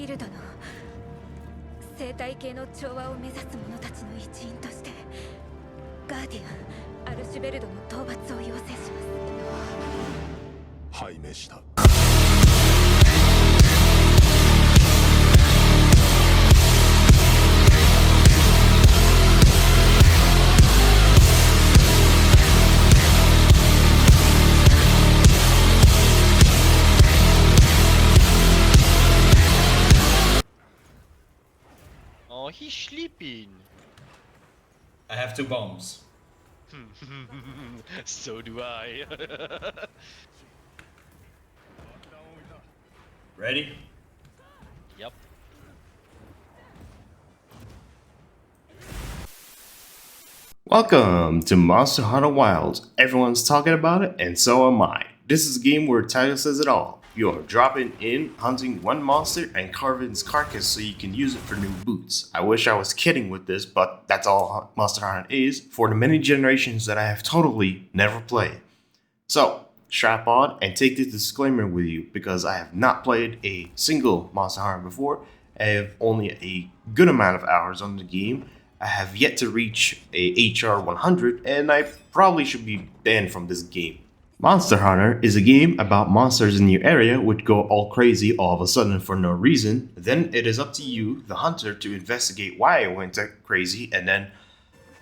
ィールドの生態系の調和を目指す者たちの一員としてガーディアン・アルシュベルドの討伐を要請します。拝命した。Oh, he's sleeping. I have 2 bombs. So do I. Ready? Yep. Welcome to Monster Hunter Wilds. Everyone's talking about it, and so am I. This is a game where title says it all. You are dropping in, hunting one monster, and carving its carcass so you can use it for new boots. I wish I was kidding with this, but that's all Monster Hunter is for the many generations that I have totally never played. So, strap on and take this disclaimer with you because I have not played a single Monster Hunter before. I have only a good amount of hours on the game. I have yet to reach a HR 100, and I probably should be banned from this game. Monster Hunter is a game about monsters in your area which go all crazy all of a sudden for no reason. Then it is up to you, the hunter, to investigate why it went crazy and then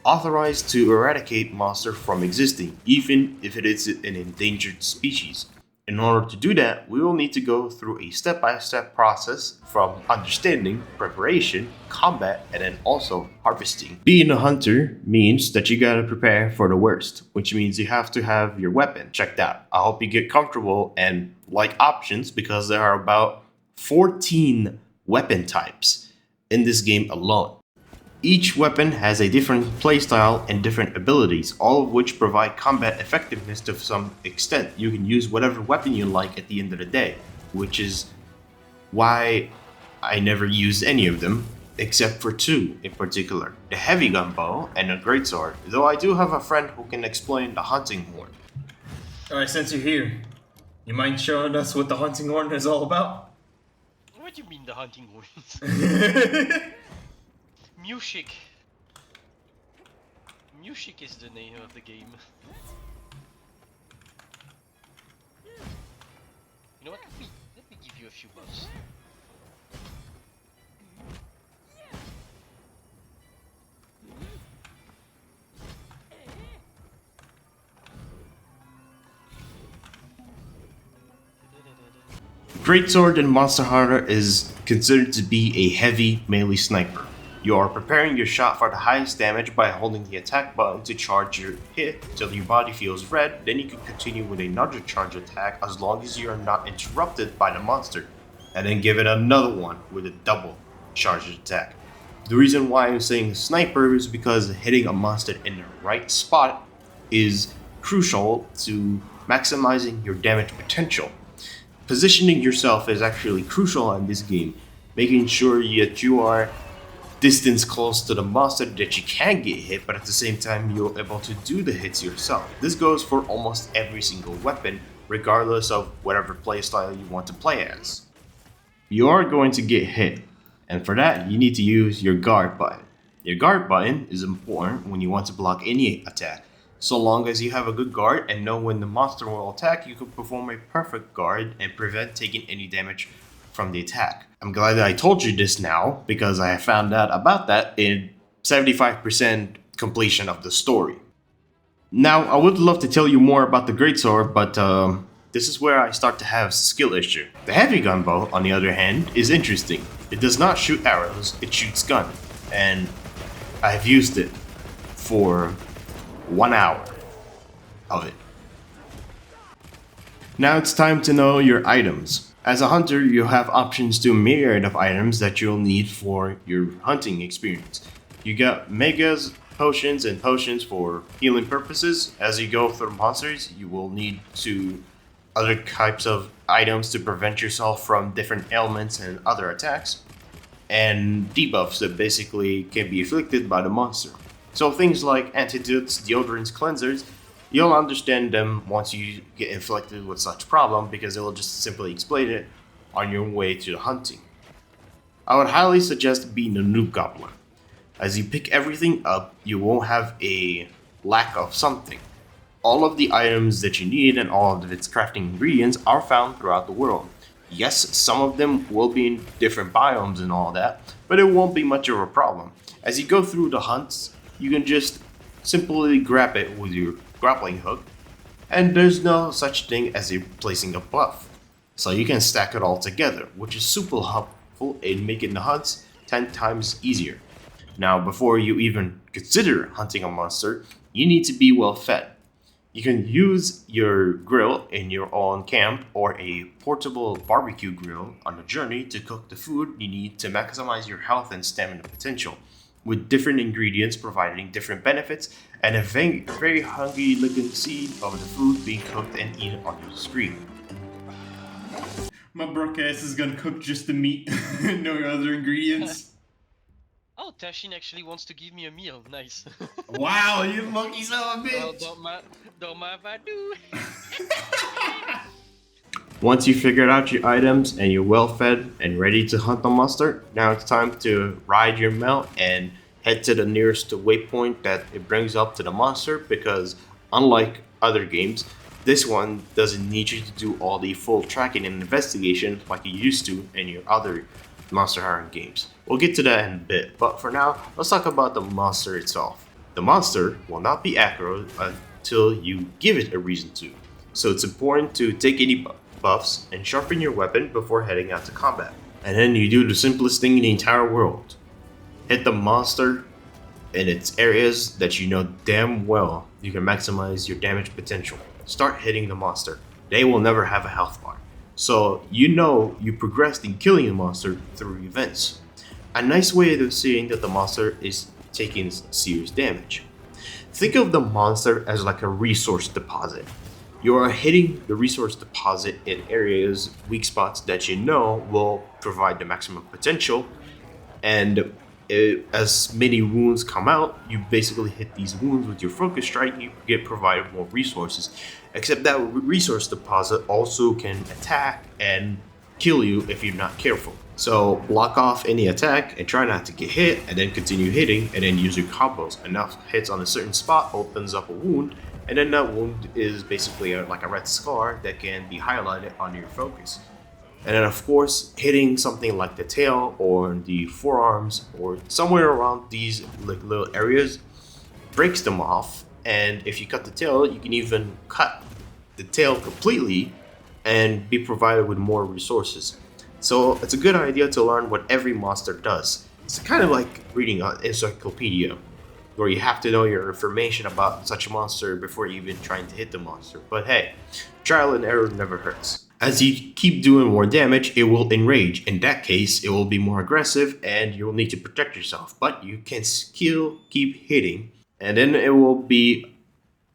authorize to eradicate monster from existing, even if it is an endangered species. In order to do that, we will need to go through a step-by-step process from understanding, preparation, combat, and then also harvesting. Being a hunter means that you gotta prepare for the worst, which means you have to have your weapon checked out. I hope you get comfortable and like options because there are about 14 weapon types in this game alone. Each weapon has a different playstyle and different abilities, all of which provide combat effectiveness to some extent. You can use whatever weapon you like at the end of the day, which is why I never used any of them, except for 2 in particular, the heavy gun bow and the greatsword, though I do have a friend who can explain the hunting horn. Alright, since you're here, you mind showing us what the hunting horn is all about? What do you mean the hunting horns? Music. Music is the name of the game. You know what? Let me give you a few buffs. Greatsword in Monster Hunter is considered to be a heavy melee sniper. You are preparing your shot for the highest damage by holding the attack button to charge your hit till your body feels red, then you can continue with another charge attack as long as you are not interrupted by the monster, and then give it another one with a double charge attack. The reason why I'm saying sniper is because hitting a monster in the right spot is crucial to maximizing your damage potential. Positioning yourself is actually crucial in this game, making sure that you are distance close to the monster that you can get hit, but at the same time you're able to do the hits yourself. This goes for almost every single weapon, regardless of whatever playstyle you want to play as. You are going to get hit, and for that you need to use your guard button. Your guard button is important when you want to block any attack. So long as you have a good guard and know when the monster will attack, you can perform a perfect guard and prevent taking any damage from the attack. I'm glad that I told you this now because I found out about that in 75% completion of the story. Now, I would love to tell you more about the greatsword, but this is where I start to have skill issue. The heavy gun bow, on the other hand, is interesting. It does not shoot arrows, it shoots gun, and I've used it for 1 hour of it. Now it's time to know your items. As a hunter, you have options to a myriad of items that you'll need for your hunting experience. You got megas, potions, and potions for healing purposes. As you go through monsters, you will need other types of items to prevent yourself from different ailments and other attacks. And debuffs that basically can be inflicted by the monster. So things like antidotes, deodorants, cleansers, you'll understand them once you get inflicted with such problem because it will just simply explain it on your way to the hunting. I would highly suggest being a noob goblin. As you pick everything up, you won't have a lack of something. All of the items that you need and all of its crafting ingredients are found throughout the world. Yes, some of them will be in different biomes and all that, but it won't be much of a problem. As you go through the hunts, you can just simply grab it with your grappling hook, and there's no such thing as placing a buff. So you can stack it all together, which is super helpful in making the hunts 10 times easier. Now, before you even consider hunting a monster, you need to be well fed. You can use your grill in your own camp or a portable barbecue grill on the journey to cook the food you need to maximize your health and stamina potential, with different ingredients providing different benefits and a very hungry looking scene of the food being cooked and eaten on your screen. My broadcast is gonna cook just the meat, no other ingredients. Oh, Tashin actually wants to give me a meal. Nice. Wow, you lucky son of a Well, bitch! don't mind if I do. Once you figured out your items and you're well fed and ready to hunt the monster, now it's time to ride your mount and head to the nearest waypoint that it brings up to the monster, because unlike other games, this one doesn't need you to do all the full tracking and investigation like you used to in your other monster hunting games. We'll get to that in a bit, but for now, let's talk about the monster itself. The monster will not be aggro until you give it a reason to, so it's important to take any buffs and sharpen your weapon before heading out to combat. And then you do the simplest thing in the entire world. Hit the monster in its areas that you know damn well you can maximize your damage potential. Start hitting the monster. They will never have a health bar, so you know you progressed in killing the monster through events. A nice way of seeing that the monster is taking serious damage. Think of the monster as like a resource deposit. You are hitting the resource deposit in areas, weak spots that you know will provide the maximum potential, and as many wounds come out, you basically hit these wounds with your focus strike, you get provided more resources. Except that resource deposit also can attack and kill you if you're not careful. So block off any attack and try not to get hit, and then continue hitting, and then use your combos. Enough hits on a certain spot opens up a wound, and then that wound is basically like a red scar that can be highlighted on your focus. And then of course, hitting something like the tail or the forearms or somewhere around these like little areas breaks them off. And if you cut the tail, you can even cut the tail completely and be provided with more resources. So it's a good idea to learn what every monster does. It's kind of like reading an encyclopedia, where you have to know your information about such a monster before even trying to hit the monster. But hey, trial and error never hurts. As you keep doing more damage, it will enrage. In that case, it will be more aggressive and you'll need to protect yourself. But you can still keep hitting, and then it will be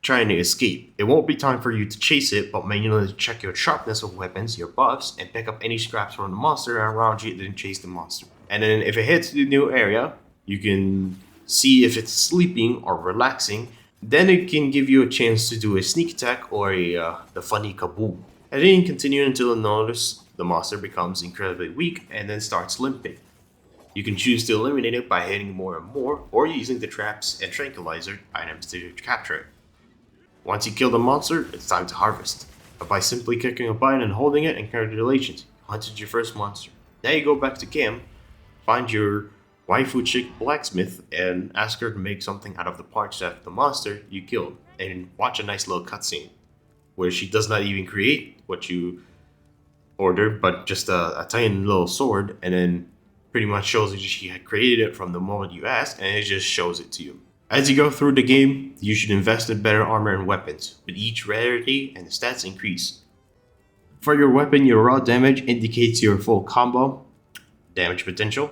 trying to escape. It won't be time for you to chase it, but manually check your sharpness of weapons, your buffs, and pick up any scraps from the monster around you, then chase the monster. And then if it hits the new area, you can see if it's sleeping or relaxing. Then it can give you a chance to do a sneak attack or the funny kaboom. And then you continue until you notice the monster becomes incredibly weak and then starts limping. You can choose to eliminate it by hitting more and more, or using the traps and tranquilizer items to capture it. Once you kill the monster, it's time to harvest. But by simply clicking a button and holding it, and congratulations, you hunted your first monster. Now you go back to camp, find your waifu chick blacksmith, and ask her to make something out of the parts of the monster you killed, and watch a nice little cutscene where she does not even create what you ordered, but just a tiny little sword, and then pretty much shows that she had created it from the moment you asked, and it just shows it to you. As you go through the game, you should invest in better armor and weapons, with each rarity and the stats increase. For your weapon, your raw damage indicates your full combo damage potential.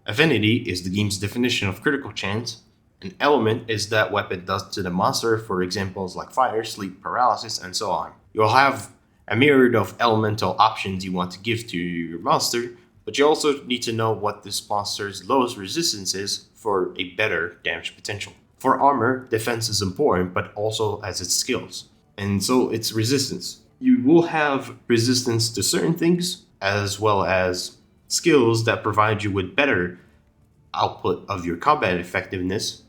Affinity is the game's definition of critical chance. An element is that weapon does to the monster, for examples like fire, sleep, paralysis, and so on. You'll have a myriad of elemental options you want to give to your monster, but you also need to know what this monster's lowest resistance is for a better damage potential. For armor, defense is important, but also has its skills, and so its resistance. You will have resistance to certain things, as well as skills that provide you with better output of your combat effectiveness,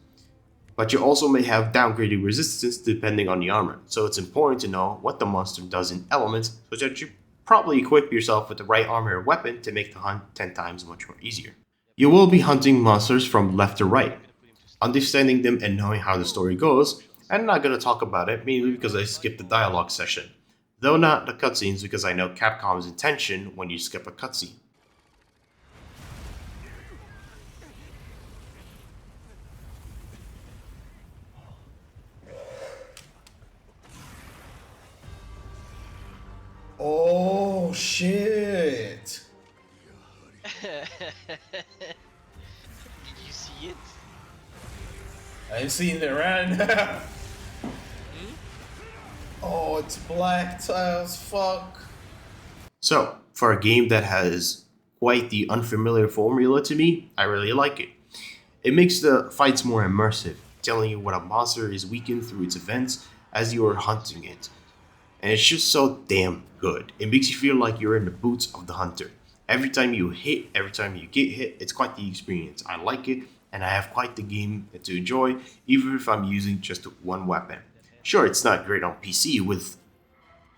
but you also may have downgraded resistance depending on the armor, so it's important to know what the monster does in elements so that you probably equip yourself with the right armor or weapon to make the hunt 10 times much more easier. You will be hunting monsters from left to right. Understanding them and knowing how the story goes, I'm not going to talk about it mainly because I skipped the dialogue session, though not the cutscenes because I know Capcom's intention when you skip a cutscene. Oh shit! Did you see it? I've seen it, Ran. Oh, it's black tiles, fuck. So, for a game that has quite the unfamiliar formula to me, I really like it. It makes the fights more immersive, telling you what a monster is weakened through its events as you are hunting it. And it's just so damn good. It makes you feel like you're in the boots of the hunter. Every time you hit, every time you get hit, it's quite the experience. I like it, and I have quite the game to enjoy, even if I'm using just one weapon. Sure, it's not great on PC with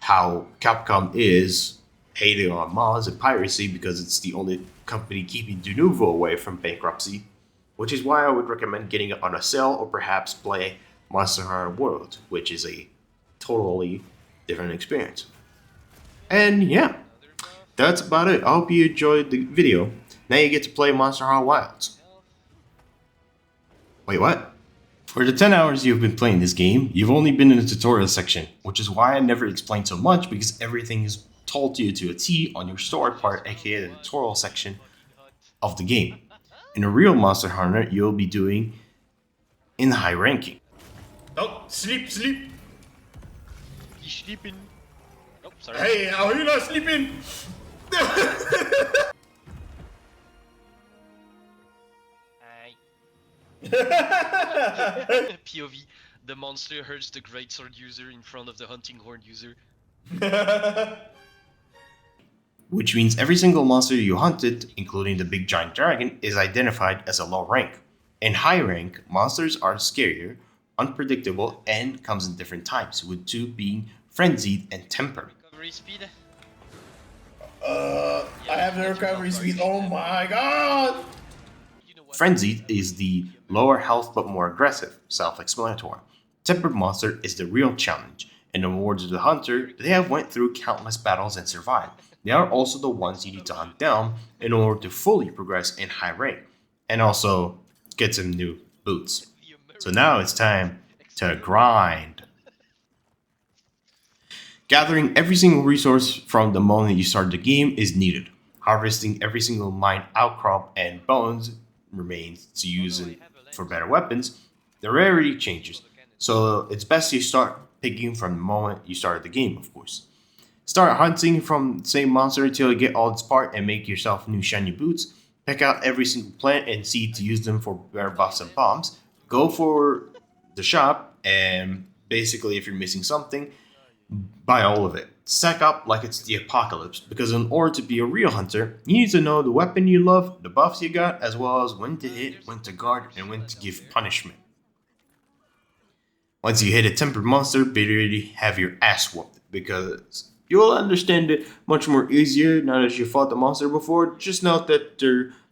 how Capcom is hating on mods and piracy because it's the only company keeping Denuvo away from bankruptcy, which is why I would recommend getting it on a sale or perhaps play Monster Hunter World, which is a totally different experience. And yeah, that's about it. I hope you enjoyed the video. Now you get to play Monster Hunter Wilds. Wait, what? For the 10 hours you've been playing this game, you've only been in the tutorial section, which is why I never explained so much because everything is told to you to a T on your story part, aka the tutorial section of the game. In a real Monster Hunter, you'll be doing in high ranking. Oh, sleep, sleep. You sleeping? Oh, sorry. Hey, how are you not sleeping? POV. The monster hurts the greatsword user in front of the hunting horn user. Which means every single monster you hunted, including the big giant dragon, is identified as a low rank. In high rank, monsters are scarier, unpredictable, and comes in different types, with 2 being frenzied and tempered. Recovery speed? I have the recovery speed. Oh my god! You know what? Frenzied is the lower health but more aggressive, self-explanatory. Tempered monster is the real challenge. In the words of the hunter, they have went through countless battles and survived. They are also the ones you need to hunt down in order to fully progress in high rank, and also get some new boots. So now it's time to grind. Gathering every single resource from the moment you start the game is needed. Harvesting every single mine outcrop and bones remains to use it for better weapons. The rarity changes, so it's best you start picking from the moment you start the game, of course. Start hunting from the same monster until you get all its part and make yourself new shiny boots. Pick out every single plant and seed to use them for better buffs and bombs. Go for the shop and basically if you're missing something, buy all of it. Stack up like it's the apocalypse, because in order to be a real hunter, you need to know the weapon you love, the buffs you got, as well as when to hit, when to guard, and when to give punishment. Once you hit a tempered monster, be ready to have your ass whooped, because you will understand it much more easier now that you fought the monster before. Just note that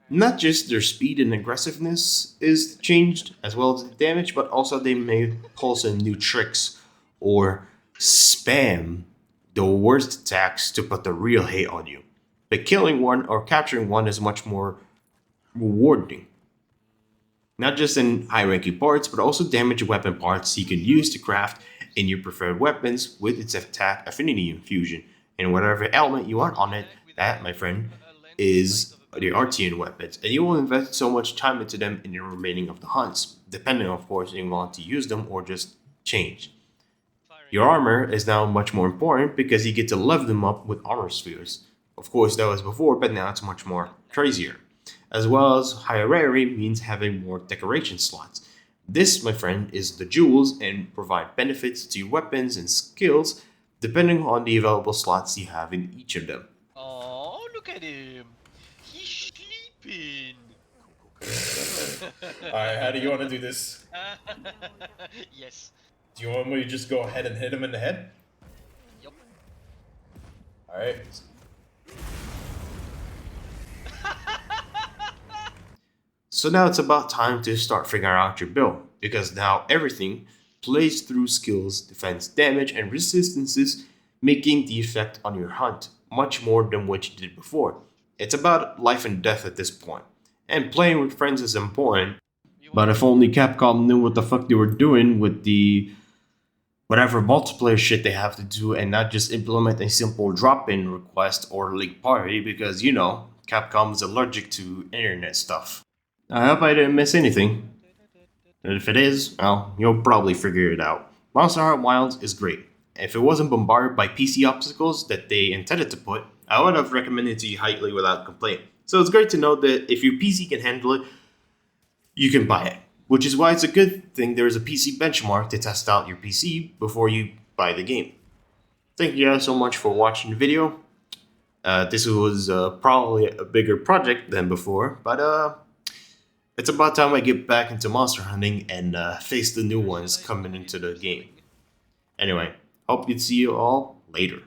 not just their speed and aggressiveness is changed, as well as the damage, but also they may pull some new tricks or spam the worst attacks to put the real hate on you. But killing one or capturing one is much more rewarding. Not just in high-ranking parts, but also damage weapon parts you can use to craft in your preferred weapons with its attack affinity infusion. And whatever element you want on it, that, my friend, is the Artian weapons. And you will invest so much time into them in the remaining of the hunts, depending, of course, if you want to use them or just change. Your armor is now much more important because you get to level them up with armor spheres. Of course, that was before, but now it's much more crazier. As well as higher rarity means having more decoration slots. This, my friend, is the jewels and provide benefits to your weapons and skills depending on the available slots you have in each of them. Oh, look at him. He's sleeping. Alright, how do you want to do this? Yes. Do you want me to just go ahead and hit him in the head? Yup. Alright. So now it's about time to start figuring out your build, because now everything plays through skills, defense, damage, and resistances, making the effect on your hunt much more than what you did before. It's about life and death at this point, and playing with friends is important, but if only Capcom knew what the fuck they were doing with the whatever multiplayer shit they have to do and not just implement a simple drop-in request or link party because, you know, Capcom is allergic to internet stuff. I hope I didn't miss anything. And if it is, well, you'll probably figure it out. Monster Hunter Wilds is great. If it wasn't bombarded by PC obstacles that they intended to put, I would have recommended it to you highly without complaint. So it's great to know that if your PC can handle it, you can buy it. Which is why it's a good thing there is a PC benchmark to test out your PC before you buy the game. Thank you guys so much for watching the video. This was probably a bigger project than before, but it's about time I get back into monster hunting and face the new ones coming into the game. Anyway, hope to see you all later.